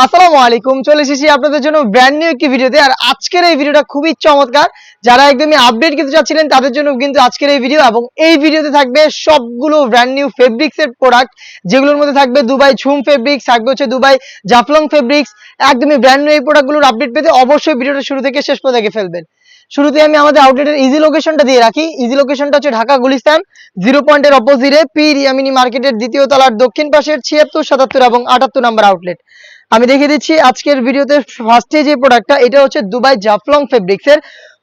আসসালামু আলাইকুম। চলে এসেছি আপনাদের জন্য ব্র্যান্ড নিউ একটি ভিডিওতে। আর আজকের এই ভিডিওটা খুবই চমৎকার। যারা একদমই আপডেট কিন্তু চাচ্ছিলেন তাদের জন্য কিন্তু আজকের এই ভিডিও, এবং এই ভিডিওতে থাকবে সবগুলো ব্র্যান্ড নিউ ফেব্রিক্স এর প্রোডাক্ট, যেগুলোর মধ্যে থাকবে দুবাই ঝুম ফেব্রিক্স, থাকবে হচ্ছে দুবাই জাফলং ফেব্রিক্স। একদমই ব্র্যান্ড নিউ এই প্রোডাক্টগুলোর আপডেট পেতে অবশ্যই ভিডিওটা শুরু থেকে শেষ পর্যন্ত দেখে ফেলবেন। শুরুতে আমি আমাদের আউটলেটের ইজি লোকেশনটা দিয়ে রাখি। ইজি লোকেশনটা হচ্ছে ঢাকা গুলিস্তান 0 পয়েন্টের অপোজিটে পি রিয়ামিনি মার্কেটের দ্বিতীয় তলার দক্ষিণ পাশের 76, 77 এবং 78 নম্বর আউটলেট। আমি দেখিয়ে দিচ্ছি আজকের ভিডিওতে ফার্স্টে যে প্রোডাক্টটা, এটা হচ্ছে দুবাই জাফলং ফেব্রিক্স এর।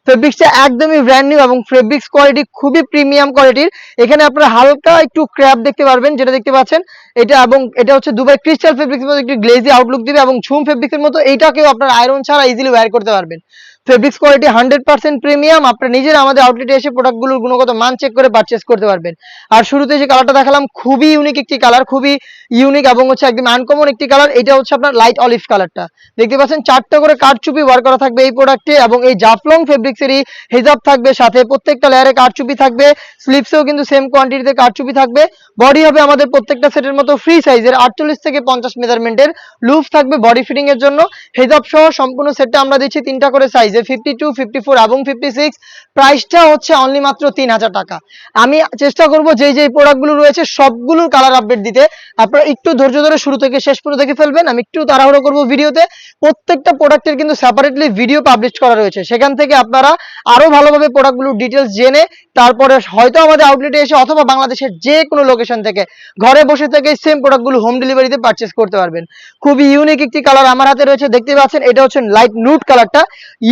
ফেব্রিক্সটা একদমই ব্র্যান্ড নিউ এবং ফেব্রিক্স কোয়ালিটি খুবই প্রিমিয়াম কোয়ালিটির। এখানে আপনারা হালকা একটু ক্র্যাপ দেখতে পারবেন, যেটা দেখতে পাচ্ছেন এটা, এবং এটা হচ্ছে দুবাই ক্রিস্টাল ফেব্রিক্স এর মতো একটু গ্লেজি আউটলুক দিবে, এবং ঝুম ফেব্রিক্স এর মতো এইটাকেও আপনারা আয়রন ছাড়া ইজিলি ওয়্যার করতে পারবেন। Fabrics quality 100% premium. আপনারা নিজেরা আমাদের আউটলেটে এসে প্রোডাক্টগুলোর গুণগত মান চেক করে পারচেজ করতে পারবেন। আর শুরুতে যে কালারটা দেখালাম খুবই ইউনিক একটি কালার, খুবই ইউনিক এবং হচ্ছে একদম আনকমন একটি কালার। এটা হচ্ছে আপনার লাইট অলিভ কালারটা দেখতে পাচ্ছেন। 4টা করে কারচুপি ওয়ার করা থাকবে এই প্রোডাক্টে, এবং এই জাফলং ফেব্রিক্স এরই হিজাব থাকবে সাথে। প্রত্যেকটা লেয়ারে কারচুপি থাকবে, স্লিপসেও কিন্তু সেম কোয়ান্টিটিতে কারচুপি থাকবে। বডি হবে আমাদের প্রত্যেকটা সেটের মতো ফ্রি সাইজের 48 থেকে 50 মেজারমেন্টের। লুফ থাকবে বডি ফিটিং এর জন্য। হিজাব সহ সম্পূর্ণ সেটটা আমরা দিচ্ছি 3টা করে সাইজে, 52, 54 এবং 56। প্রাইসটা হচ্ছে অনলি মাত্র 3000 টাকা। আমি চেষ্টা করব যে প্রোডাক্টগুলো রয়েছে সবগুলোর কালার আপডেট দিতে। আপনারা একটু ধৈর্য ধরে শুরু থেকে শেষ পর্যন্ত দেখে ফেলবেন। আমি একটু তাড়াহুড়ো করব ভিডিওতে। প্রত্যেকটা প্রোডাক্টের কিন্তু সেপারেটলি ভিডিও পাবলিশ করা রয়েছে, সেখান থেকে আপনারা আরো ভালোভাবে প্রোডাক্টগুলোর ডিটেলস জেনে তারপরে হয়তো আমাদের আউটলেটে এসে অথবা বাংলাদেশের যে কোনো লোকেশন থেকে ঘরে বসে থেকে সেম প্রোডাক্টগুলো হোম ডেলিভারিতে পারচেজ করতে পারবেন। খুবই ইউনিক একটি কালার আমার হাতে রয়েছে, দেখতে পাচ্ছেন। এটা হচ্ছে লাইট নুড কালারটা।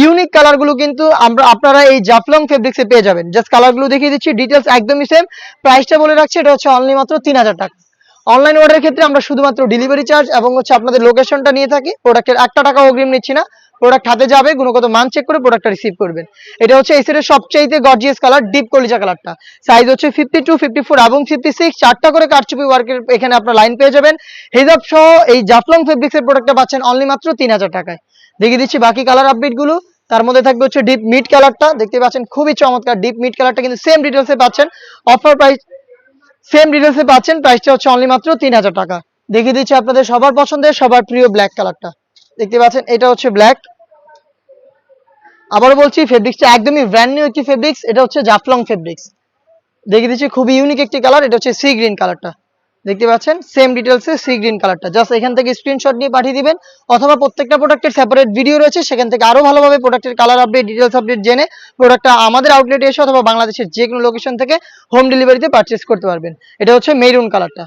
ইউনিক কালারগুলো কিন্তু আপনারা এই জাফলং ফেব্রিক্সে পেয়ে যাবেন। জাস্ট কালারগুলো দেখিয়ে দিচ্ছি, ডিটেলস একদমই সেম। প্রাইসটা বলে রাখছি, এটা হচ্ছে অনলি মাত্র 3000 টাকা। অনলাইন অর্ডারের ক্ষেত্রে আমরা শুধুমাত্র ডেলিভারি চার্জ এবং হচ্ছে আপনাদের লোকেশনটা নিয়ে থাকি। প্রোডাক্টের 1 টাকা অগ্রিম নিচ্ছি না। প্রোডাক্ট হাতে যাবে, গুণগত মান চেক করে প্রোডাক্টটা রিসিভ করবেন। এটা হচ্ছে এই সেটের সবচেয়ে গর্জিয়াস কালার, ডিপ কলিজা কালারটা। সাইজ হচ্ছে 52, 54 এবং 56। 4টা করে কারচুপি ওয়ার্কের এখানে আপনার লাইন পেয়ে যাবেন। হিজাব সহ এই জাফলং ফেব্রিক্সের প্রোডাক্টটা পাচ্ছেন অনলি মাত্র 3000 টাকায়। দেখিয়ে দিচ্ছি বাকি কালার আপডেট গুলো। তার মধ্যে থাকবে হচ্ছে ডিপ মিড কালারটা, দেখতে পাচ্ছেন খুবই চমৎকার। ডিপ মিড কালারটা কিন্তু সেম ডিটেলসে পাচ্ছেন। অফার প্রাইস সেম ডিটেলসে পাচ্ছেন। প্রাইসটা হচ্ছে অনলি মাত্র 3000 টাকা। দেখিয়ে দিচ্ছি আপনাদের সবার পছন্দের সবার প্রিয় ব্ল্যাক কালারটা, দেখতে পাচ্ছেন। এটা হচ্ছে ব্ল্যাক। আবারও বলছি, ফেব্রিক্সটা একদমই ব্র্যান্ড নিউ একটি ফেব্রিক্স। এটা হচ্ছে জাফলং ফেব্রিক্স। দেখিয়ে দিচ্ছি খুবই ইউনিক একটি কালার। এটা হচ্ছে সি গ্রিন কালারটা, দেখতে পাচ্ছেন। সেম ডিটেলসে সি গ্রিন কালারটা। জাস্ট এখান থেকে স্ক্রিনশট নিয়ে পাঠিয়ে দিবেন, অথবা প্রত্যেকটা প্রোডাক্টের সেপারেট ভিডিও রয়েছে, সেখান থেকে আরো ভালোভাবে প্রোডাক্টের কালার আপডেট, ডিটেলস আপডেট জেনে প্রোডাক্টটা আমাদের আউটলেটে এসে অথবা বাংলাদেশের যে কোনো লোকেশন থেকে হোম ডেলিভারিতে পারচেজ করতে পারবেন। এটা হচ্ছে মেরুন কালারটা।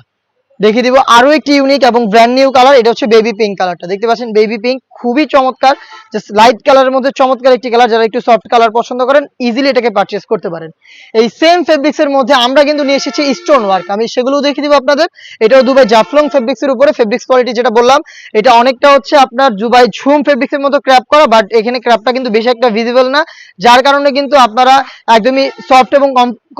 দেখিয়ে দিব আরো একটি ইউনিক এবং ব্র্যান্ড নিউ কালার। এটা হচ্ছে বেবি পিঙ্ক কালারটা, দেখতে পাচ্ছেন। বেবি পিঙ্ক খুবই চমৎকার, জাস্ট লাইট কালারের মধ্যে চমৎকার একটি কালার। যারা একটু সফট কালার পছন্দ করেন ইজিলি এটাকে পারচেজ করতে পারেন। এই সেম ফেব্রিক্স এর মধ্যে আমরা কিন্তু নিয়ে এসেছি স্টোন ওয়ার্ক, আমি সেগুলো দেখিয়ে দিব আপনাদের। এটাও দুবাই জাফলং ফেব্রিক্স এর উপরে। ফেব্রিক্স কোয়ালিটি যেটা বললাম, এটা অনেকটা হচ্ছে আপনার দুবাই ঝুম ফেব্রিক্স এর মতো ক্র্যাপ করা, বাট এখানে ক্র্যাপটা কিন্তু বেশি একটা ভিজিবল না, যার কারণে কিন্তু আপনারা একদমই সফট এবং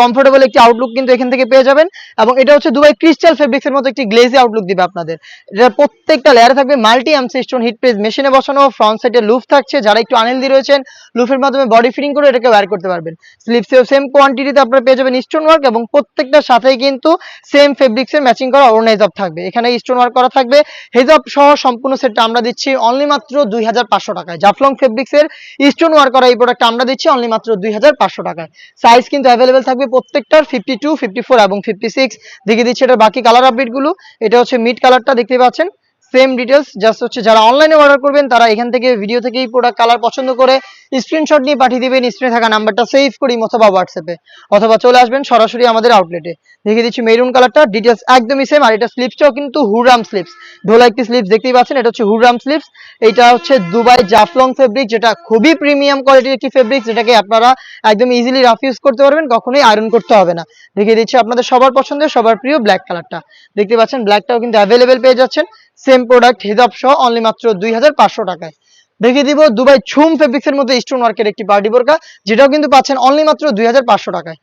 কমফোর্টেবল একটি আউটলুক কিন্তু এখান থেকে পেয়ে যাবেন। এবং এটা হচ্ছে দুবাই ক্রিস্টাল ফেব্রিক্স এর মতো একটি গ্লেজি আউটলুক দিবে আপনাদের। এটা প্রত্যেকটা লেয়ারে থাকবে multi MC stone hit press মেশিনে বসানো। ফ্রন্ট সাইডে লুফ থাকছে, যারা একটু আনহেলদি রয়েছেন লুফের মাধ্যমে বডি ফিটিং করে এটাকে ওয়্যার করতে পারবেন। স্লিপসেও সেম কোয়ান্টিটিতে আপনারা পেয়ে যাবেন স্টোন ওয়ার্ক, এবং প্রত্যেকটার সাথেই কিন্তু সেম ফেব্রিক্স এর ম্যাচিং করা ওড়না হিজাব থাকবে। এখানে স্টোন ওয়ার্ক করা থাকবে। হিজাব সহ সম্পূর্ণ সেটটা আমরা দিচ্ছি অনলি মাত্র 2500 টাকায়। জাফলং ফেব্রিক্স এর স্টোন ওয়ার্ক করা এই প্রোডাক্টটা আমরা দিচ্ছি অনলি মাত্র 2500 টাকায়। সাইজ কিন্তু অ্যাভেলেবেল থাকবে প্রত্যেকটার 52, 54 এবং 56। দেখিয়ে দিচ্ছি এটার বাকি কালার আপডেট গুলো। এটা হচ্ছে মিড কালারটা, দেখতে পাচ্ছেন। সেম ডিটেলস, জাস্ট হচ্ছে যারা অনলাইনে অর্ডার করবেন তারা এখান থেকে ভিডিও থেকেই প্রোডাক্ট কালার পছন্দ করে স্ক্রিনশট নিয়ে পাঠিয়ে দিবেন। স্ক্রিনে থাকা নাম্বারটা সেভ করি অথবা হোয়াটসঅ্যাপে, অথবা চলে আসবেন সরাসরি আমাদের আউটলেটে। দেখিয়ে দিচ্ছি মেরুন কালারটা, ডিটেলস একদমই সেম। আর এটা স্লিপসটাও কিন্তু হুররাম স্লিপস, ঢোলা একটি স্লিপস দেখতেই পাচ্ছেন। এটা হচ্ছে হুররাম স্লিপস। এটা হচ্ছে দুবাই জাফলং ফেব্রিক, যেটা খুবই প্রিমিয়াম কোয়ালিটির একটি ফেব্রিক, যেটাকে আপনারা একদম ইজিলি রাফ ইউজ করতে পারবেন, কখনোই আয়রন করতে হবে না। দেখিয়ে দিচ্ছি আপনাদের সবার পছন্দের সবার প্রিয় ব্ল্যাক কালারটা, দেখতে পাচ্ছেন। ব্ল্যাকটাও কিন্তু অ্যাভেলেবেল পেয়ে যাচ্ছেন। সেম প্রোডাক্ট হিজাব সহ অনলি মাত্র 2500 টাকায়। দেখিয়ে দিব দুবাই ঝুম ফেব্রিক্স এর মধ্যে স্টোন ওয়ার্কের একটি পার্টি বোরকা, যেটাও কিন্তু পাচ্ছেন অনলি মাত্র 2500 টাকায়।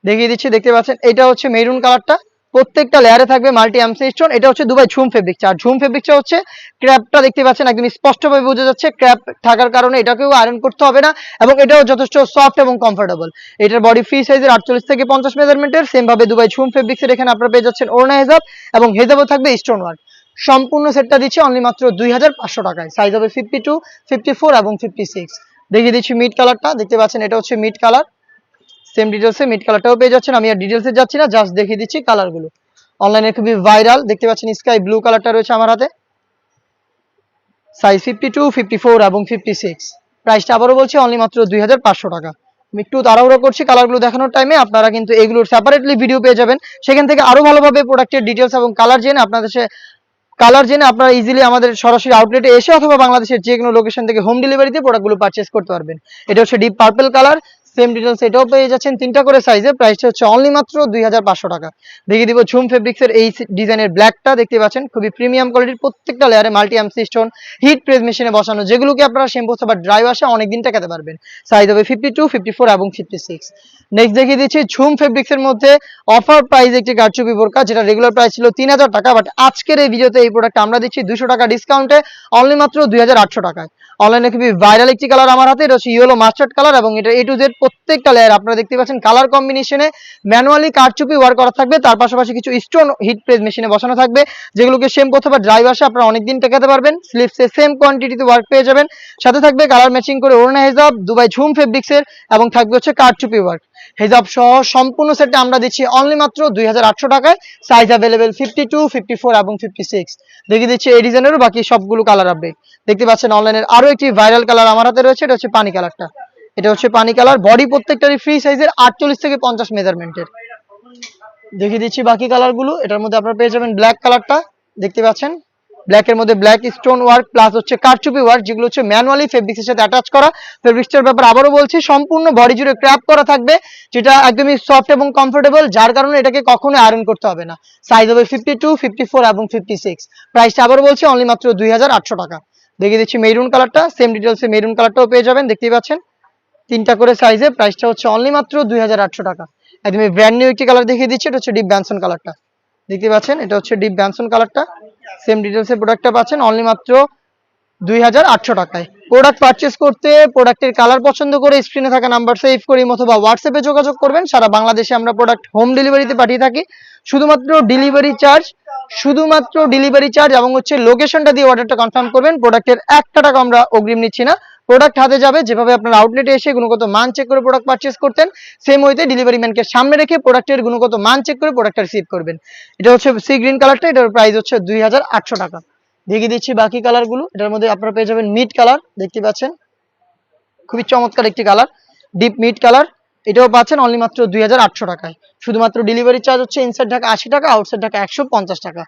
দেখিয়ে দিচ্ছি, দেখতে পাচ্ছেন। এটা হচ্ছে মেরুন কালারটা, প্রত্যেকটা লেয়ারে থাকবে মাল্টি এমসি স্টোন। এটা হচ্ছে দুবাই ঝুম ফেব্রিক্স। আর ঝুম ফেব্রিক্সটা হচ্ছে ক্র্যাপটা, দেখতে পাচ্ছেন একদম স্পষ্টভাবে বোঝা যাচ্ছে ক্র্যাপ থাকার কারণে এটাকেও আয়রন করতে হবে না, এবং এটাও যথেষ্ট সফট এবং কমফোর্টেবল। এটার বডি ফ্রি সাইজের 48 থেকে 50 মেজারমেন্টের। সেম ভাবে দুবাই ঝুম ফেব্রিক্স এর এখানে আপনারা পেয়ে যাচ্ছেন ওড়না হিজাব, এবং হিজাবও থাকবে স্টোন ওয়ার্ক। সম্পূর্ণ সেটটা দিচ্ছি অনলি মাত্র 2500 টাকায়। সাইজ হবে 52, 54 এবং 56। দেখিয়ে দিচ্ছি মিড কালারটা, দেখতে পাচ্ছেন এটা হচ্ছে মিড কালার। সেম ডিটেলসে মিড কালারটাও পেয়ে যাচ্ছেন। আমি আর ডিটেলসে যাচ্ছি না, জাস্ট দেখিয়ে দিচ্ছি কালারগুলো। অনলাইনে খুবই ভাইরাল, দেখতে পাচ্ছেন স্কাই ব্লু কালারটা রয়েছে আমার হাতে। সাইজ 52, 54 এবং 56। প্রাইসটা আবারও বলছি অনলি মাত্র 2500 টাকা। আমি একটু তাড়াহুড়ো করছি কালারগুলো দেখানোর টাইমে, আপনারা কিন্তু এগুলোর সেপারেটলি ভিডিও পেয়ে যাবেন, সেখান থেকে আরো ভালোভাবে প্রোডাক্টের ডিটেলস এবং কালার জেনে আপনারা ইজিলি আমাদের সরাসরি আউটলেটে এসে অথবা বাংলাদেশের যে কোনো লোকেশন থেকে হোম ডেলিভারিতে প্রোডাক্টগুলো পারচেজ করতে পারবেন। এটা হচ্ছে deep purple colour, same details এটাও পেয়ে যাচ্ছেন 3টা করে সাইজে। প্রাইসটা হচ্ছে অনলি মাত্র 2500 টাকা। দেখিয়ে দিব ঝুম ফেব্রিক্সের এই ডিজাইনের ব্ল্যাকটা, দেখতে পাচ্ছেন খুবই প্রিমিয়াম কোয়ালিটির, প্রত্যেকটা লেয়ারে multi MC stone hit press মেশিনে বসানো, যেগুলোকে আপনারা শ্যাম্পু অথবা ড্রাই ওয়াশে অনেকদিন টেকাতে পারবেন। সাইজ হবে 52, 54 এবং 56। নেক্সট দেখিয়ে দিচ্ছি ঝুম ফেব্রিক্সের মধ্যে অফার প্রাইস একটি কারচুপি বোরকা, যেটা রেগুলার প্রাইস ছিল 3000 টাকা, বাট আজকের এই ভিডিওতে এই প্রোডাক্ট আমরা দিচ্ছি 200 টাকা ডিসকাউন্টে অনলি মাত্র 2800 টাকায়। অনলাইনে খুবই ভাইরাল একটি কালার আমার হাতে, এটা হচ্ছে ইয়েলো মাস্টার্ড কালার এবং এটা A to Z প্রত্যেকটা লেয়ার আপনারা দেখতে পাচ্ছেন কালার কম্বিনেশনে ম্যানুয়ালি কারচুপি ওয়ার্ক করা থাকবে, তার পাশাপাশি কিছু স্টোন হিট প্রেস মেশিনে বসানো থাকবে, যেগুলোকে শ্যাম্পু অথবা ড্রাই ওয়াশে আপনারা অনেকদিন টেকাতে পারবেন। স্লিভসে সেম কোয়ান্টিটিতে ওয়ার্ক পেয়ে যাবেন, সাথে থাকবে কালার ম্যাচিং করে ওড়না হেজাব দুবাই ঝুম ফেব্রিক্সের, এবং থাকবে হচ্ছে কারচুপি ওয়ার্ক হেজাব সহ সম্পূর্ণ সেটটা আমরা দিচ্ছি অনলি মাত্র 2800 টাকায়। সাইজ অ্যাভেলেবেল 52, 54 এবং 56। দেখিয়ে দিচ্ছি এই ডিজাইনেরও বাকি সবগুলো কালার আপডেট। দেখতে পাচ্ছেন অনলাইনের আরো একটি ভাইরাল কালার আমার হাতে রয়েছে, এটা হচ্ছে পানি কালারটা। এটা হচ্ছে পানি কালার, বডি প্রত্যেকটারই ফ্রি সাইজের 48 থেকে 50 মেজারমেন্টের। দেখিয়ে দিচ্ছি বাকি কালারগুলো। এটার মধ্যে আপনারা পেয়ে যাবেন ব্ল্যাক কালারটা, দেখতে পাচ্ছেন ব্ল্যাকের মধ্যে ব্ল্যাক স্টোন ওয়ার্ক প্লাস হচ্ছে কারচুপি ওয়ার্ক, যেগুলো হচ্ছে ম্যানুয়ালি ফেব্রিক্সের সাথে অ্যাটাচ করা। ফেব্রিক্সটার ব্যাপার আবারও বলছি, সম্পূর্ণ বডি জুড়ে ক্র্যাপ করা থাকবে, যেটা একদমই সফট এবং কমফোর্টেবল, যার কারণে এটাকে কখনো আয়রন করতে হবে না। সাইজ হবে 52, 54 এবং 56। প্রাইসটা আবারও বলছি অনলি মাত্র 2800 টাকা। দেখিয়ে দিচ্ছি মেরুন কালারটা, সেম ডিটেলসে মেরুন কালারটাও পেয়ে যাবেন, দেখতেই পাচ্ছেন 3টা করে সাইজে। প্রাইসটা হচ্ছে অনলি মাত্র 2800 টাকা। একদমই ব্র্যান্ড নিউ একটি কালার দেখিয়ে দিচ্ছি, এটা হচ্ছে ডিপ ব্যানসন কালারটা, দেখতে পাচ্ছেন এটা হচ্ছে ডিপ ব্যানসন কালারটা। সেম ডিটেলসে প্রোডাক্টটা পাচ্ছেন অনলি মাত্র 2800 টাকায়। প্রোডাক্ট পারচেজ করতে প্রোডাক্টের কালার পছন্দ করে স্ক্রিনে থাকা নাম্বার সেভ করি অথবা হোয়াটসঅ্যাপে যোগাযোগ করবেন। সারা বাংলাদেশে আমরা প্রোডাক্ট হোম ডেলিভারিতে পাঠিয়ে থাকি। শুধুমাত্র ডেলিভারি চার্জ এবং হচ্ছে লোকেশনটা দিয়ে অর্ডারটা কনফার্ম করবেন। প্রোডাক্টের 1 টাকা আমরা অগ্রিম নিচ্ছি না, প্রোডাক্ট হাতে যাবে। যেভাবে আপনার আউটলেটে এসে গুণগত মান চেক করে প্রোডাক্ট পারচেজ করতেন, সেম ওয়েতে ডেলিভারি ম্যানকে সামনে রেখে প্রোডাক্টের গুণগত মান চেক করে প্রোডাক্টটা রিসিভ করবেন। এটা হচ্ছে সি গ্রিন কালারটা, এটার প্রাইস হচ্ছে 2800 টাকা। দেখিয়ে দিচ্ছি বাকি কালারগুলো। এটার মধ্যে আপনারা পেয়ে যাবেন মিড কালার, দেখতে পাচ্ছেন খুবই চমৎকার একটি কালার, ডিপ মিড কালার। এটাও পাচ্ছেন অনলি মাত্র 2800 টাকায়। শুধুমাত্র ডেলিভারি চার্জ হচ্ছে ইনসাইড ঢাকা 80 টাকা, আউটসাইড ঢাকা 150 টাকা।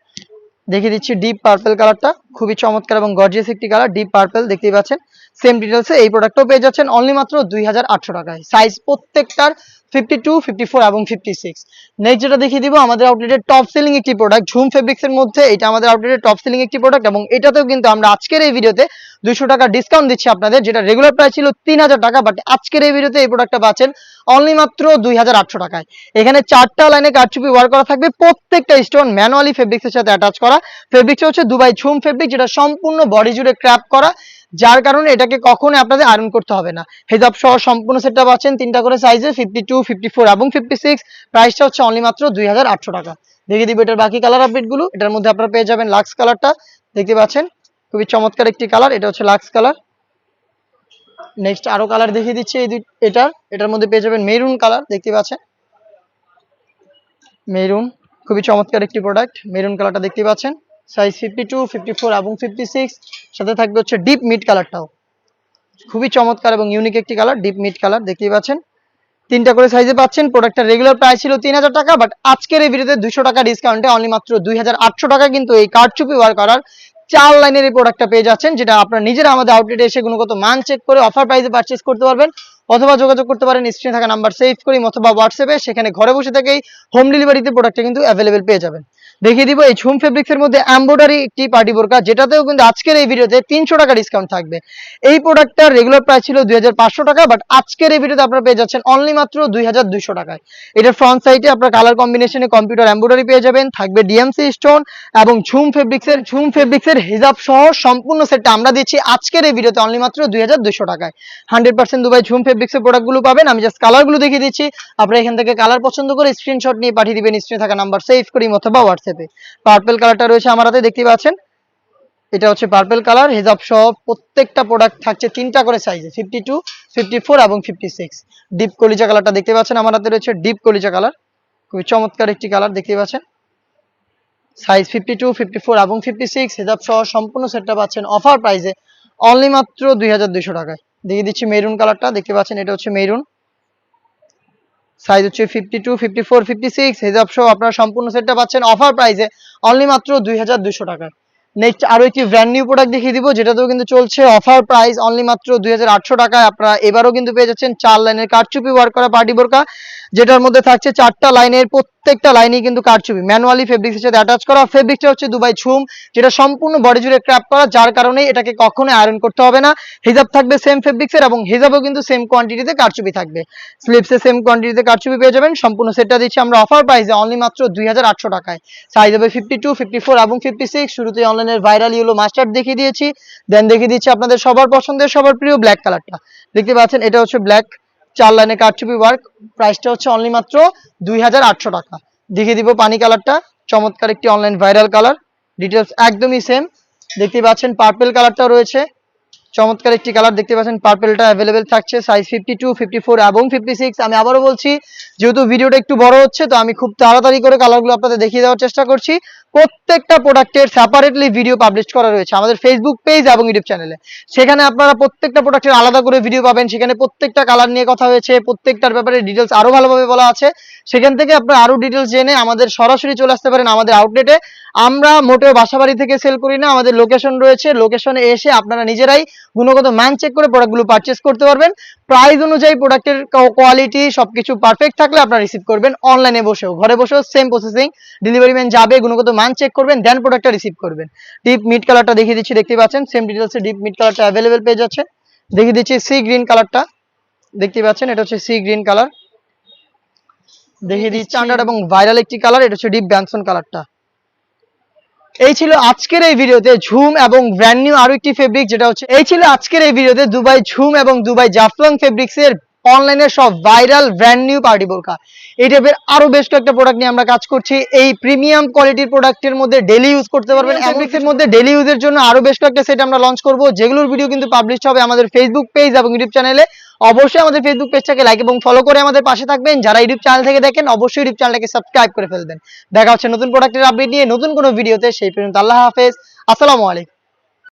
দেখিয়ে দিচ্ছি ডিপ পার্পল কালারটা, খুবই চমৎকার এবং গর্জিয়াস একটি কালার, ডিপ পার্পল দেখতেই পাচ্ছেন। সেম ডিটেলসে এই প্রোডাক্টও পেয়ে যাচ্ছেন অনলি মাত্র 2800 টাকায়। সাইজ প্রত্যেকটার 52, 54 এবং 56। নেক্সট যেটা দেখিয়ে দিব আমাদের আউটলেটের টপ সেলিং একটি প্রোডাক্ট ঝুম ফেব্রিক্সের মধ্যে, এটা আমাদের আউটলেটের টপ সেলিং একটি প্রোডাক্ট এবং এটাতেও কিন্তু আমরা আজকের এই ভিডিওতে 200 টাকা ডিসকাউন্ট দিচ্ছি আপনাদের, যেটা রেগুলার প্রাইস ছিল 3000 টাকা, বাট আজকের এই ভিডিওতে এই প্রোডাক্টটা পাচ্ছেন অনলি মাত্র 2800 টাকায়। এখানে 4টা লাইনে কারচুপি ওয়ার্ক করা থাকবে, প্রত্যেকটা স্টোন ম্যানুয়ালি ফেব্রিক্সের সাথে অ্যাটাচ করা। ফেব্রিক্স হচ্ছে দুবাই ঝুম ফেব্রিক, যেটা সম্পূর্ণ বডি জুড়ে ক্র্যাপ করা, যার কারণে এটাকে কখনো আপনাদের আয়রন করতে হবে না। হেজাব সহ সম্পূর্ণ সেটটা পাচ্ছেন 3টা করে সাইজে 52, 54 এবং 56। প্রাইসটা হচ্ছে অনলি মাত্র 2800 টাকা। দেখিয়ে দিব এটার বাকি কালার আপডেট গুলো। এটার মধ্যে আপনারা পেয়ে যাবেন লাক্স কালারটা, দেখতে পাচ্ছেন খুবই চমৎকার একটি কালার, এটা হচ্ছে লাক্স কালার। নেক্সট আরো কালার দেখিয়ে দিচ্ছি এটার মধ্যে পেয়ে যাবেন মেরুন কালার, দেখতে পাচ্ছেন মেরুন, খুবই চমৎকার একটি প্রোডাক্ট। মেরুন কালারটা দেখতে পাচ্ছেন, সাইজ 52, 54 এবং 56। সাথে থাকবে হচ্ছে ডিপ মিড কালারটাও, খুবই চমৎকার এবং ইউনিক একটি কালার, ডিপ মিড কালার দেখতেই পাচ্ছেন। 3টা করে সাইজে পাচ্ছেন। প্রোডাক্টটা রেগুলার প্রাইস ছিল 3000 টাকা, বাট আজকের এই ভিডিওতে 200 টাকা ডিসকাউন্টে অনলি মাত্র 2800 টাকা কিন্তু এই কারচুপি ওয়ার্ক করার 4 লাইনের এই প্রোডাক্টটা পেয়ে যাচ্ছেন, যেটা আপনারা নিজেরা আমাদের আউটলেটে এসে গুণগত মান চেক করে অফার প্রাইসে পারচেজ করতে পারবেন, অথবা যোগাযোগ করতে পারেন স্ক্রিনে থাকা নাম্বার সেভ করি অথবা হোয়াটসঅ্যাপে, সেখানে ঘরে বসে থেকেই হোম ডেলিভারিতে প্রোডাক্টটা কিন্তু অ্যাভেলেবেল পেয়ে যাবেন। দেখিয়ে দিব এই ঝুম ফেব্রিক্সের মধ্যে এমব্রয়ডারি একটি পার্টি বোরকা, যেটাতেও কিন্তু আজকের এই ভিডিওতে 300 টাকা ডিসকাউন্ট থাকবে। এই প্রোডাক্টটার রেগুলার প্রাইস ছিল 2500 টাকা, বাট আজকের এই ভিডিওতে আপনারা পেয়ে যাচ্ছেন অনলি মাত্র 2200 টাকায়। এটার ফ্রন্ট সাইডে আপনারা কালার কম্বিনেশনে কম্পিউটার এমব্রয়ডারি পেয়ে যাবেন, থাকবে ডিএমসি স্টোন এবং ঝুম ফেব্রিক্সের হিজাব সহ সম্পূর্ণ সেটটা আমরা দিচ্ছি আজকের এই ভিডিওতে অনলি মাত্র 2200 টাকায়। 100% দুবাই ঝুম ফেব্রিক্সের প্রোডাক্টগুলো পাবেন। আমি জাস্ট কালারগুলো দেখিয়ে দিচ্ছি, আপনারা এখান থেকে কালার পছন্দ করে স্ক্রিনশট নিয়ে পাঠিয়ে দিবেন স্ক্রিনে থাকা নাম্বার সেভ করি অথবা হোয়াটসঅ্যাপ। স্টেপে। পার্পল কালারটা রয়েছে আমার হাতে, দেখতে পাচ্ছেন এটা হচ্ছে পার্পল কালার। হেজাব সহ প্রত্যেকটা প্রোডাক্ট থাকছে 3টা করে সাইজে, 52, 54 এবং 56। ডিপ কলিজা কালারটা দেখতে পাচ্ছেন আমার হাতে রয়েছে, ডিপ কলিজা কালার, খুবই চমৎকার একটি কালার দেখতে পাচ্ছেন। সাইজ 52, 54 এবং 56 হেজাব সহ সম্পূর্ণ সেটটা পাচ্ছেন অফার প্রাইসে অনলি মাত্র 2200 টাকায়। দেখিয়ে দিচ্ছি মেরুন কালারটা, দেখতে পাচ্ছেন এটা হচ্ছে মেরুন। সাইজ হচ্ছে 52, 54, 56 হেজাব সহ আপনারা সম্পূর্ণ সেটটা পাচ্ছেন অফার প্রাইসে অনলি মাত্র 2200 টাকায়। নেক্সট আরো একটি ব্র্যান্ড নিউ প্রোডাক্ট দেখিয়ে দিব, যেটাতেও কিন্তু চলছে অফার প্রাইস অনলি মাত্র 2800 টাকায়। আপনারা এবারও কিন্তু পেয়ে যাচ্ছেন 4 লাইনের কারচুপি ওয়ার্ক করা পার্টি বোরকা, যেটার মধ্যে থাকছে 4টা লাইনের, প্রত্যেকটা লাইনই কিন্তু কারচুপি ম্যানুয়ালি ফেব্রিক্সের সাথে অ্যাটাচ করা। ফেব্রিকটা হচ্ছে দুবাই ঝুম, যেটা সম্পূর্ণ বডি জুড়ে ক্র্যাপ করা, যার কারণে এটাকে কখনোই আয়রন করতে হবে না। হিজাব থাকবে সেম ফেব্রিক্সের এবং হিজাবও কিন্তু সেম কোয়ান্টিটিতে কারচুপি থাকবে। স্লিপসে সেম কোয়ান্টিটিতে কারচুপি পেয়ে যাবেন। সম্পূর্ণ সেটটা দিচ্ছি আমরা অফার প্রাইসে অনলি মাত্র 2800 টাকায়। সাইজ হবে 52, 54 এবং 56। শুরুতে অনলাইনের ভাইরাল ইয়েলো মাস্টার্ড দেখিয়ে দিয়েছি, দেন দেখিয়ে দিচ্ছি আপনাদের সবার পছন্দের সবার প্রিয় ব্ল্যাক কালারটা। দেখতে পাচ্ছেন এটা হচ্ছে ব্ল্যাক, 4 লাইনে কারচুপি ওয়ার্ক, প্রাইসটা হচ্ছে অনলি মাত্র 2800 টাকা। দেখিয়ে দিব পানি কালারটা, চমৎকার একটি অনলাইন ভাইরাল কালার, ডিটেলস একদমই সেম। দেখতে পাচ্ছেন পার্পল কালারটা রয়েছে, চমৎকার একটি কালার দেখতে পাচ্ছেন, পার্পলটা অ্যাভেলেবেল থাকছে সাইজ 52, 54 এবং 56। আমি আবারও বলছি, যেহেতু ভিডিওটা একটু বড় হচ্ছে, তো আমি খুব তাড়াতাড়ি করে কালারগুলো আপনাদের দেখিয়ে দেওয়ার চেষ্টা করছি। প্রত্যেকটা প্রোডাক্টের সেপারেটলি ভিডিও পাবলিশ করা রয়েছে আমাদের ফেসবুক পেজ এবং ইউটিউব চ্যানেলে। সেখানে আপনারা প্রত্যেকটা প্রোডাক্টের আলাদা করে ভিডিও পাবেন, সেখানে প্রত্যেকটা কালার নিয়ে কথা হয়েছে, প্রত্যেকটার ব্যাপারে ডিটেলস আরো ভালোভাবে বলা আছে। সেখান থেকে আপনারা আরো ডিটেলস জেনে আমাদের সরাসরি চলে আসতে পারেন আমাদের আউটলেটে। আমরা মোটেও বাসাবাড়ি থেকে সেল করি না, আমাদের লোকেশন রয়েছে, লোকেশনে এসে আপনারা নিজেরাই গুণগত মান চেক করে প্রোডাক্টগুলো পারচেস করতে পারবেন। প্রাইস অনুযায়ী প্রোডাক্টের কোয়ালিটি সবকিছু পারফেক্ট থাকলে আপনারা রিসিভ করবেন অনলাইনে বসেও, ঘরে বসেও সেম প্রসেসিং। ডেলিভারি ম্যান যাবে, গুণগত মান চেক করবেন, দেন প্রোডাক্টটা রিসিভ করবেন। ডিপ মিড কালারটা দেখিয়ে দিচ্ছি, দেখতে পাচ্ছেন সেম ডিটেলসে ডিপ মিড কালারটা অ্যাভেলেবেল পেয়ে যাচ্ছে। দেখিয়ে দিচ্ছি সি গ্রিন কালারটা, দেখতে পাচ্ছেন এটা হচ্ছে সি গ্রিন কালার। দেখিয়ে দিচ্ছি স্ট্যান্ডার্ড এবং ভাইরাল একটি কালার, এটা হচ্ছে ডিপ ব্যানসন কালারটা। এই ছিল আজকের এই ভিডিওতে ঝুম এবং ব্র্যান্ড নিউ আরো একটি ফেব্রিক, যেটা হচ্ছে এই ছিল আজকের এই ভিডিওতে দুবাই ঝুম এবং দুবাই জাফলং ফেব্রিক্স এর অনলাইনে সব ভাইরাল ব্র্যান্ড নিউ পার্টি বোরকা। এই টাইপের আরো বেশ কয়েকটা প্রোডাক্ট নিয়ে আমরা কাজ করছি। এই প্রিমিয়াম কোয়ালিটির প্রোডাক্টের মধ্যে ডেইলি ইউজ করতে পারবেন, ফেব্রিক্সের মধ্যে ডেইলি ইউজের জন্য আরো বেশ কয়েকটা সেট আমরা লঞ্চ করব, যেগুলোর ভিডিও কিন্তু পাবলিশ হবে আমাদের ফেসবুক পেজ এবং ইউটিউব চ্যানেলে। অবশ্যই আমাদের ফেসবুক পেজটাকে লাইক এবং ফলো করে আমাদের পাশে থাকবেন। যারা ইউটিউব চ্যানেল থেকে দেখেন অবশ্যই ইউটিউব চ্যানেলটাকে সাবস্ক্রাইব করে ফেলবেন। দেখা হচ্ছে নতুন প্রোডাক্টের আপডেট নিয়ে নতুন কোনো ভিডিওতে, সেই পর্যন্ত আল্লাহ হাফেজ, আসসালামু আলাইকুম।